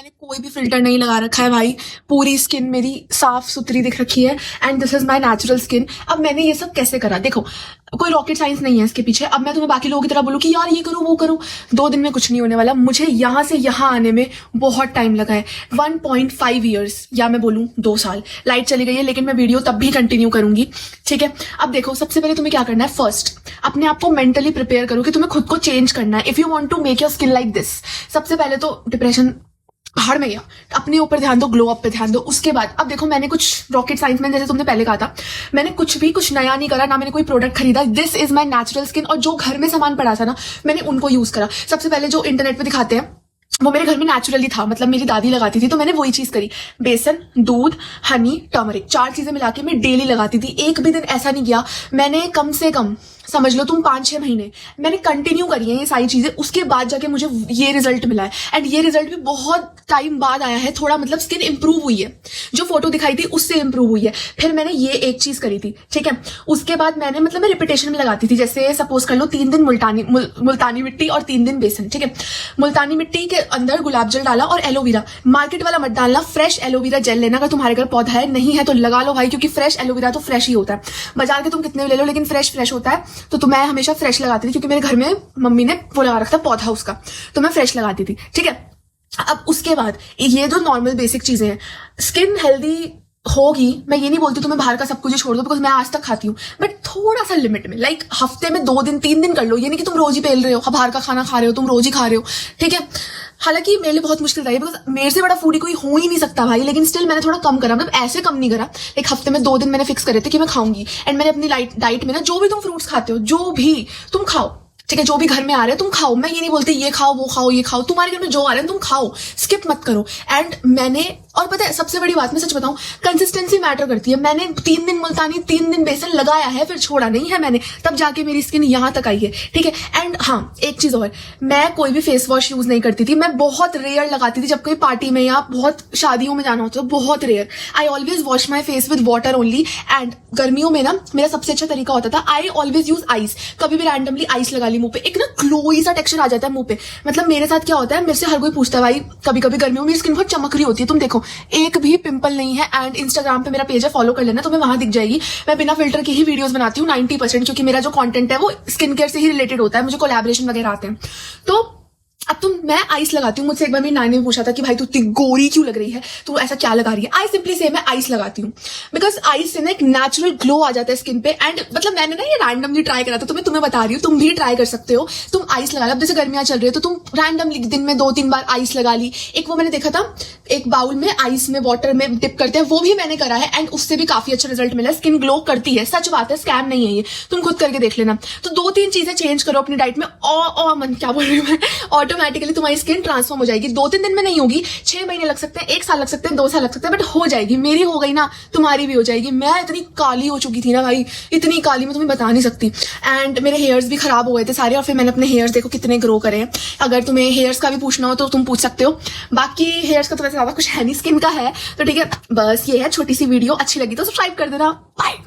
मैंने कोई भी फिल्टर नहीं लगा रखा है भाई, पूरी स्किन मेरी साफ सुथरी दिख रखी है and this is my natural skin. अब मैंने ये सब कैसे करा, देखो कोई रॉकेट साइंस नहीं है इसके पीछे। अब मैं तुम्हें बाकी लोगों की तरह बोलूं कि यार ये करो वो करो, 2 दिन में कुछ नहीं होने वाला। मुझे यहाँ से यहाँ आने में बहुत टाइम लगा है, 1.5 ईयर्स या मैं बोलूं 2 साल। लाइट चली गई है लेकिन मैं वीडियो तब भी कंटिन्यू करूंगी, ठीक है। अब देखो सबसे पहले तुम्हें क्या करना है, फर्स्ट अपने आप को मेंटली प्रिपेयर करो कि तुम्हें खुद को चेंज करना है। If you want to make your skin like this, सबसे पहले तो डिप्रेशन पहाड़ में गया, अपने ऊपर ध्यान दो, ग्लो अप पे ध्यान दो। उसके बाद अब देखो मैंने कुछ रॉकेट साइंस में, जैसे तुमने पहले कहा था, मैंने कुछ नया नहीं करा, ना मैंने कोई प्रोडक्ट खरीदा। This is my natural skin. और जो घर में सामान पड़ा था ना, मैंने उनको यूज करा। सबसे पहले जो इंटरनेट पे दिखाते हैं वो मेरे घर में नेचुरली था, मतलब मेरी दादी लगाती थी, तो मैंने वही चीज करी। बेसन, दूध, हनी, टर्मरिक, 4 चीजें मिला के मैं डेली लगाती थी। एक भी दिन ऐसा नहीं गया, मैंने कम से कम समझ लो तुम 5-6 महीने मैंने कंटिन्यू करी है ये सारी चीजें। उसके बाद जाके मुझे ये रिजल्ट मिला है एंड ये रिजल्ट भी बहुत टाइम बाद आया है। थोड़ा मतलब स्किन इंप्रूव हुई है, जो फोटो दिखाई थी उससे इंप्रूव हुई है। फिर मैंने ये एक चीज करी थी, ठीक है। उसके बाद मैंने मतलब मैं रिपीटेशन में लगाती थी, जैसे सपोज कर लो 3 दिन मुल्तानी मिट्टी और 3 दिन बेसन, ठीक है। मुल्तानी मिट्टी के अंदर गुलाब जल डाला और एलोवेरा, मार्केट वाला मत डालना, फ्रेश एलोवेरा जेल लेना। अगर तुम्हारे घर पौधा है, नहीं है तो लगा लो भाई, क्योंकि फ्रेश एलोवेरा तो फ्रेश ही होता है। बाजार के तुम कितने भी ले लो लेकिन फ्रेश होता है। तो मैं हमेशा फ्रेश लगाती थी, क्योंकि मेरे घर में मम्मी ने वो लगा रखा था पौधा उसका, तो मैं फ्रेश लगाती थी, ठीक है। अब उसके बाद ये जो नॉर्मल बेसिक चीजें हैं, स्किन हेल्दी होगी, मैं ये नहीं बोलती तुम्हें बाहर का सब कुछ छोड़ दो, बिकॉज मैं आज तक खाती हूँ, बट थोड़ा सा लिमिट में, लाइक हफ्ते में 2 दिन 3 दिन कर लो। ये नहीं कि तुम रोज ही पेल रहे हो, बाहर का खाना खा रहे हो, तुम रोज ही खा रहे हो, ठीक है। हालांकि मेरे लिए बहुत मुश्किल था, बिकॉज मेरे से बड़ा फूडी कोई हो ही नहीं सकता भाई, लेकिन स्टिल मैंने थोड़ा कम करा, मतलब ऐसे कम नहीं करा। एक हफ्ते में 2 दिन मैंने फिक्स करे थे कि मैं खाऊंगी। एंड मैंने अपनी डाइट में ना, जो भी तुम फ्रूट्स खाते हो, जो भी तुम खाओ, ठीक है, जो भी घर में आ रहे हैं तुम खाओ। मैं ये नहीं बोलती ये खाओ वो खाओ ये खाओ, तुम्हारे घर में जो आ रहे हैं तुम खाओ, स्किप मत करो। एंड मैंने, और पता है सबसे बड़ी बात मैं सच बताऊं, कंसिस्टेंसी मैटर करती है। मैंने 3 दिन मुल्तानी 3 दिन बेसन लगाया है, फिर छोड़ा नहीं है मैंने, तब जाके मेरी स्किन यहां तक आई है, ठीक है। एंड हाँ, एक चीज और, मैं कोई भी फेस वॉश यूज नहीं करती थी। मैं बहुत रेयर लगाती थी, जब कोई पार्टी में या बहुत शादियों में जाना होता था, बहुत rare. I always wash my face with water only. And गर्मियों में ना मेरा सबसे अच्छा तरीका होता था, आई ऑलवेज यूज आइस। कभी भी रैंडमली आइस लगा ली मुंह पे, एक ना ग्लोई सा टेक्सचर आ जाता है मुंह पे। मतलब मेरे साथ क्या होता है, मेरे से हर कोई पूछता है भाई, कभी कभी गर्मियों में मेरी स्किन बहुत चमक रही होती है, तुम देखो एक भी पिंपल नहीं है। एंड इंस्टाग्राम पे मेरा पेज है, फॉलो कर लेना, तुम्हें वहां दिख जाएगी। मैं बिना फिल्टर की ही वीडियोस बनाती हूँ 90%, क्योंकि मेरा जो कंटेंट है वो स्किन केयर से ही रिलेटेड होता है, मुझे कोलैबोरेशन वगैरह आते हैं। तो अब मैं आइस लगाती हूँ। मुझसे एक बार मेरी नानी ने पूछा था कि भाई तू इतनी गोरी क्यों लग रही है, तू ऐसा क्या लगा रही है। आई सिंपली से मैं आइस लगाती हूँ, बिकॉज आइस से ना एक नेचुरल ग्लो आ जाता है स्किन पे। एंड मतलब मैंने ना ये रैंडमली ट्राई करा था, तुम्हें बता रही हूँ, तुम भी ट्राई कर सकते हो। तुम आइस लगा लो, अब जैसे गर्मियां चल रही है तो तुम रैंडमली दिन में 2-3 बार आइस लगा ली। एक वो मैंने देखा था, एक बाउल में आइस में वाटर में डिप करते हैं, वो भी मैंने करा है एंड उससे भी काफी अच्छा रिजल्ट मिला। स्किन ग्लो करती है, सच बात है, स्कैम नहीं है ये, तुम खुद करके देख लेना। तो 2-3 चीजें चेंज करो अपनी डाइट में, मन क्या बोल रही हूँ मैं, ऑटोमेटिकली तुम्हारी स्किन ट्रांसफॉर्म हो जाएगी। 2-3 दिन में नहीं होगी, 6 महीने लग सकते हैं, 1 साल लग सकते हैं, 2 साल लग सकते हैं, बट हो जाएगी। मेरी हो गई ना, तुम्हारी भी हो जाएगी। मैं इतनी काली हो चुकी थी ना भाई, इतनी काली मैं तुम्हें बता नहीं सकती। एंड मेरे हेयर्स भी खराब हो गए थे सारे, और फिर मैंने अपने हेयर्स देखो कितने ग्रो करे हैं। अगर तुम्हें हेयर्स का भी पूछना हो तो तुम पूछ सकते हो। बाकी हेयर्स का तो वैसे ज्यादा कुछ है नहीं, स्किन का है तो ठीक है। बस ये है छोटी सी वीडियो, अच्छी लगी तो सब्सक्राइब कर देना। बाय।